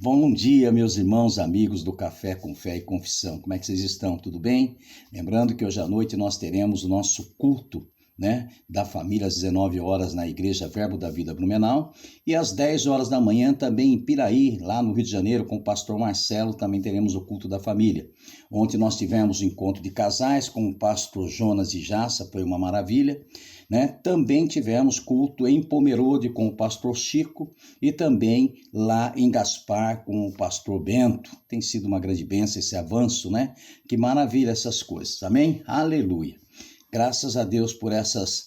Bom dia, meus irmãos, amigos do Café com Fé e Confissão. Como é que vocês estão? Tudo bem? Lembrando que hoje à noite nós teremos o nosso culto, da família às 19 horas na Igreja Verbo da Vida Blumenau e às 10 horas da manhã também em Piraí, lá no Rio de Janeiro, com o pastor Marcelo, também teremos o culto da família. Ontem nós tivemos o encontro de casais com o pastor Jonas e Jassa, foi uma maravilha. Também tivemos culto em Pomerode com o pastor Chico e também lá em Gaspar com o pastor Bento. Tem sido uma grande bênção esse avanço, Que maravilha essas coisas, amém? Aleluia! Graças a Deus por essas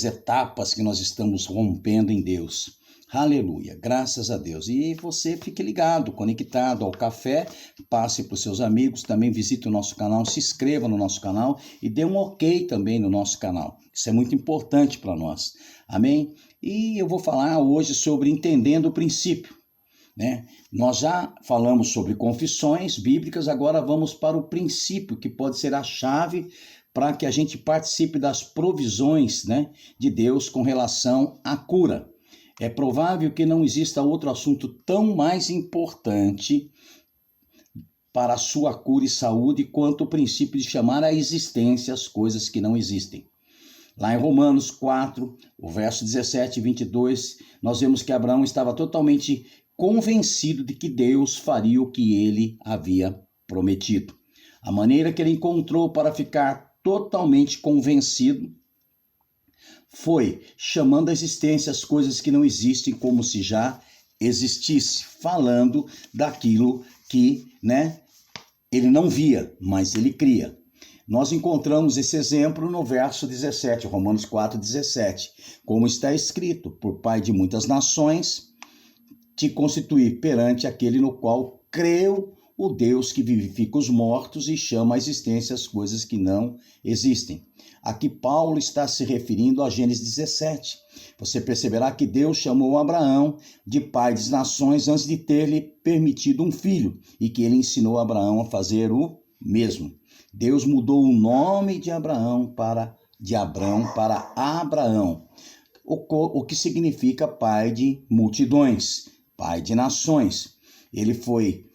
etapas que nós estamos rompendo em Deus. Aleluia, graças a Deus. E você fique ligado, conectado ao café, passe para os seus amigos, também visite o nosso canal, se inscreva no nosso canal e dê um ok também no nosso canal. Isso é muito importante para nós, amém? E eu vou falar hoje sobre entendendo o princípio, Nós já falamos sobre confissões bíblicas, agora vamos para o princípio, que pode ser a chave para que a gente participe das provisões, de Deus com relação à cura. É provável que não exista outro assunto tão mais importante para a sua cura e saúde quanto o princípio de chamar à existência as coisas que não existem. Lá em Romanos 4, o verso 17 e 22, nós vemos que Abraão estava totalmente convencido de que Deus faria o que ele havia prometido. A maneira que ele encontrou para ficar totalmente convencido foi chamando à existência as coisas que não existem como se já existisse, falando daquilo que, ele não via, mas ele cria. Nós encontramos esse exemplo no verso 17, Romanos 4, 17, como está escrito: por Pai de muitas nações, te constituir perante aquele no qual creu o Deus que vivifica os mortos e chama à existência as coisas que não existem. Aqui Paulo está se referindo a Gênesis 17. Você perceberá que Deus chamou Abraão de pai das nações antes de ter-lhe permitido um filho e que ele ensinou Abraão a fazer o mesmo. Deus mudou o nome de Abrão para Abraão, o que significa pai de multidões, pai de nações. Ele foi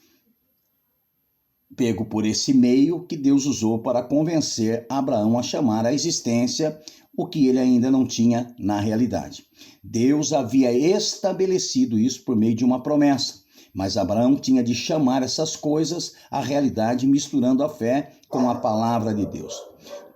pego por esse meio que Deus usou para convencer Abraão a chamar à existência o que ele ainda não tinha na realidade. Deus havia estabelecido isso por meio de uma promessa, mas Abraão tinha de chamar essas coisas à realidade, misturando a fé com a palavra de Deus.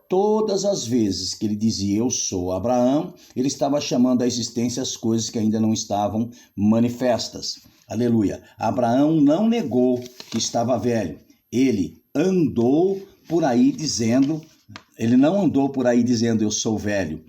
Todas as vezes que ele dizia eu sou Abraão, ele estava chamando à existência as coisas que ainda não estavam manifestas. Aleluia. Abraão não negou que estava velho. Ele não andou por aí dizendo eu sou velho,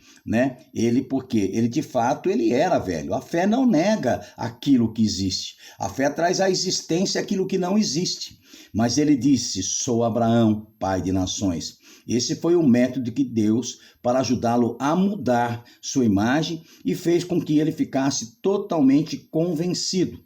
Porque ele de fato ele era velho. A fé não nega aquilo que existe. A fé traz à existência aquilo que não existe. Mas ele disse, sou Abraão, pai de nações. Esse foi o método de Deus para ajudá-lo a mudar sua imagem e fez com que ele ficasse totalmente convencido.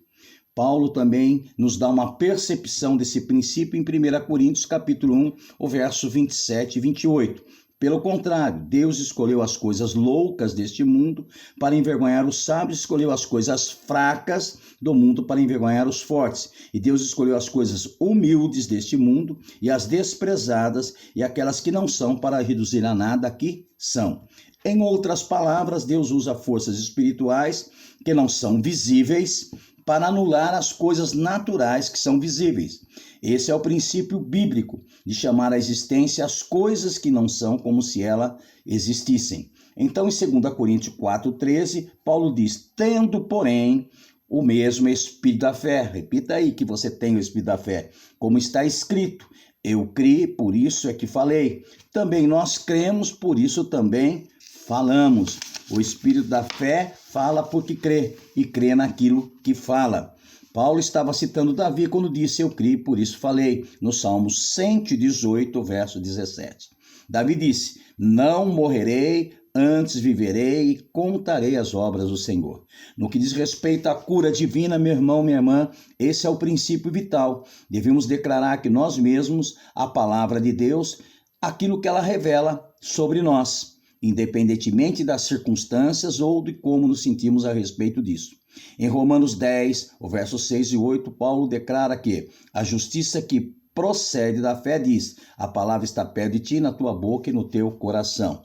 Paulo também nos dá uma percepção desse princípio em 1 Coríntios capítulo 1, o verso 27 e 28. Pelo contrário, Deus escolheu as coisas loucas deste mundo para envergonhar os sábios, escolheu as coisas fracas do mundo para envergonhar os fortes. E Deus escolheu as coisas humildes deste mundo e as desprezadas e aquelas que não são para reduzir a nada que são. Em outras palavras, Deus usa forças espirituais que não são visíveis para anular as coisas naturais que são visíveis. Esse é o princípio bíblico de chamar à existência as coisas que não são como se elas existissem. Então, em 2 Coríntios 4,13, Paulo diz, tendo, porém, o mesmo Espírito da fé. Repita aí que você tem o Espírito da fé. Como está escrito, eu criei, por isso é que falei. Também nós cremos, por isso também falamos. O Espírito da fé fala porque crê, e crê naquilo que fala. Paulo estava citando Davi quando disse, eu criei, por isso falei, no Salmo 118, verso 17. Davi disse, não morrerei, antes viverei e contarei as obras do Senhor. No que diz respeito à cura divina, meu irmão, minha irmã, esse é o princípio vital. Devemos declarar que nós mesmos, a palavra de Deus, aquilo que ela revela sobre nós. independentemente das circunstâncias ou de como nos sentimos a respeito disso. Em Romanos 10, o verso 6 e 8, Paulo declara que a justiça que procede da fé diz: a palavra está perto de ti, na tua boca e no teu coração.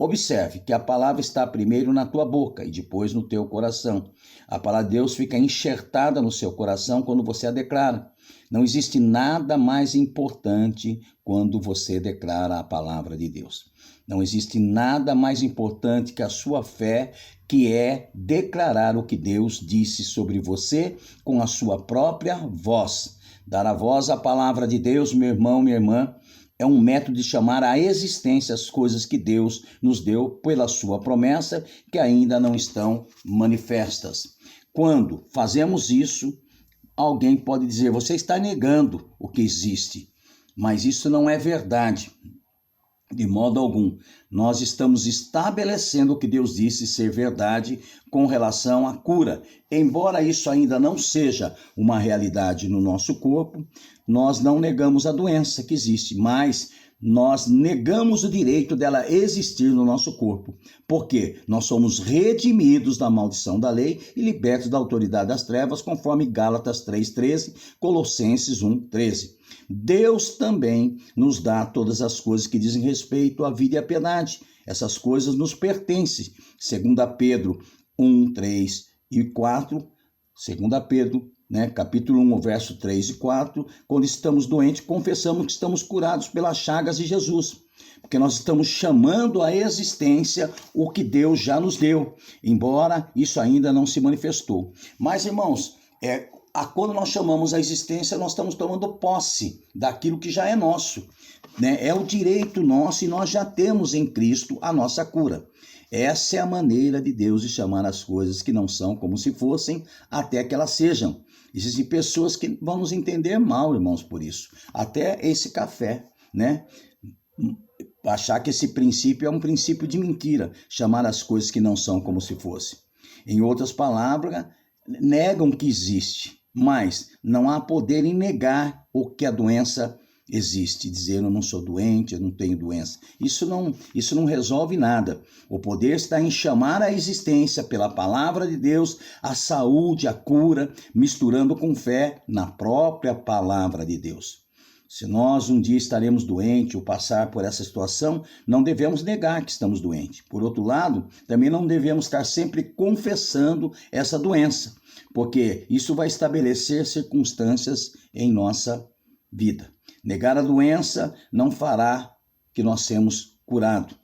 Observe que a palavra está primeiro na tua boca e depois no teu coração. A palavra de Deus fica enxertada no seu coração quando você a declara. Não existe nada mais importante quando você declara a palavra de Deus. Não existe nada mais importante que a sua fé, que é declarar o que Deus disse sobre você com a sua própria voz. Dar a voz à palavra de Deus, meu irmão, minha irmã, é um método de chamar à existência as coisas que Deus nos deu pela sua promessa, que ainda não estão manifestas. Quando fazemos isso, alguém pode dizer: você está negando o que existe, mas isso não é verdade. De modo algum, nós estamos estabelecendo o que Deus disse ser verdade com relação à cura. Embora isso ainda não seja uma realidade no nosso corpo, nós não negamos a doença que existe, mas nós negamos o direito dela existir no nosso corpo, porque nós somos redimidos da maldição da lei e libertos da autoridade das trevas, conforme Gálatas 3,13, Colossenses 1,13. Deus também nos dá todas as coisas que dizem respeito à vida e à piedade. Essas coisas nos pertencem. 2 Pedro 1, 3 e 4, 2 Pedro, capítulo 1, verso 3 e 4, quando estamos doentes, confessamos que estamos curados pelas chagas de Jesus, porque nós estamos chamando à existência o que Deus já nos deu, embora isso ainda não se manifestou. Mas, irmãos, quando nós chamamos a existência, nós estamos tomando posse daquilo que já é nosso, É o direito nosso e nós já temos em Cristo a nossa cura. Essa é a maneira de Deus de chamar as coisas que não são como se fossem, até que elas sejam. Existem pessoas que vão nos entender mal, irmãos, por isso. Até esse café, Achar que esse princípio é um princípio de mentira, chamar as coisas que não são como se fossem. Em outras palavras, negam que existe, mas não há poder em negar o que a doença existe, dizer: eu não sou doente, eu não tenho doença. Isso não resolve nada. O poder está em chamar à existência pela palavra de Deus a saúde, a cura, misturando com fé na própria palavra de Deus. Se nós um dia estaremos doentes ou passar por essa situação, não devemos negar que estamos doentes. Por outro lado, também não devemos estar sempre confessando essa doença, porque isso vai estabelecer circunstâncias em nossa vida. Negar a doença não fará que nós sejamos curados,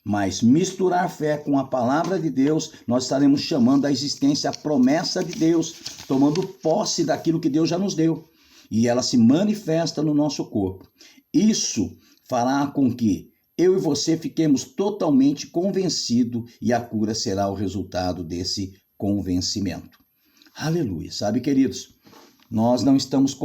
mas misturar fé com a palavra de Deus, nós estaremos chamando à existência a promessa de Deus, tomando posse daquilo que Deus já nos deu, e ela se manifesta no nosso corpo. Isso fará com que eu e você fiquemos totalmente convencidos e a cura será o resultado desse convencimento. Aleluia. Sabe, queridos, nós não estamos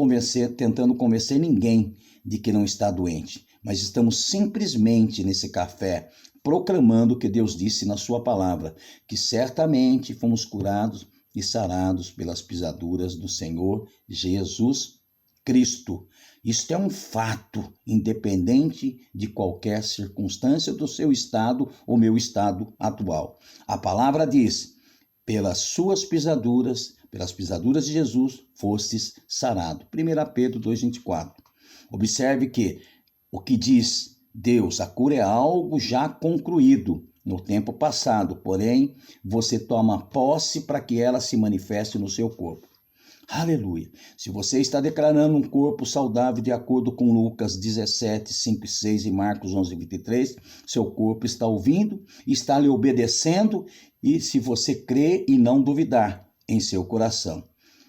tentando convencer ninguém de que não está doente, mas estamos simplesmente nesse café proclamando o que Deus disse na sua palavra, que certamente fomos curados e sarados pelas pisaduras do Senhor Jesus Cristo. Isto é um fato, independente de qualquer circunstância do seu estado ou meu estado atual. A palavra diz: pelas suas pisaduras, pelas pisaduras de Jesus, fostes sarado. 1 Pedro 2,24. Observe que o que diz Deus, a cura é algo já concluído no tempo passado, porém, você toma posse para que ela se manifeste no seu corpo. Aleluia. Se você está declarando um corpo saudável de acordo com Lucas 17, 5 e 6 e Marcos 11, 23, seu corpo está ouvindo, está lhe obedecendo, e se você crê e não duvidar em seu coração.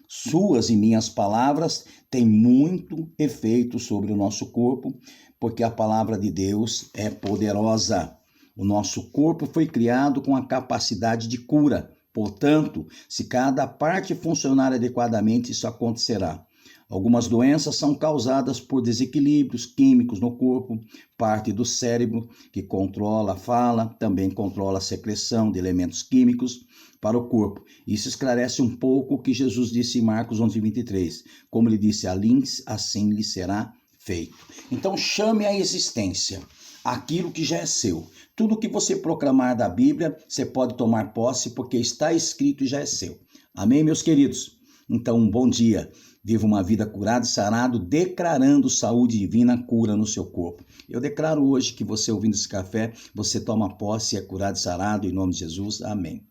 Suas e minhas palavras têm muito efeito sobre o nosso corpo, porque a palavra de Deus é poderosa. O nosso corpo foi criado com a capacidade de cura. Portanto, se cada parte funcionar adequadamente, isso acontecerá. Algumas doenças são causadas por desequilíbrios químicos no corpo, parte do cérebro que controla a fala, também controla a secreção de elementos químicos para o corpo. Isso esclarece um pouco o que Jesus disse em Marcos 11, 23. Como ele disse: assim lhe será feito. Então chame a existência aquilo que já é seu. Tudo que você proclamar da Bíblia, você pode tomar posse, porque está escrito e já é seu. Amém, meus queridos? Então, um bom dia. Viva uma vida curada e sarado, declarando saúde divina, cura no seu corpo. Eu declaro hoje que você, ouvindo esse café, você toma posse e é curado e sarado, em nome de Jesus. Amém.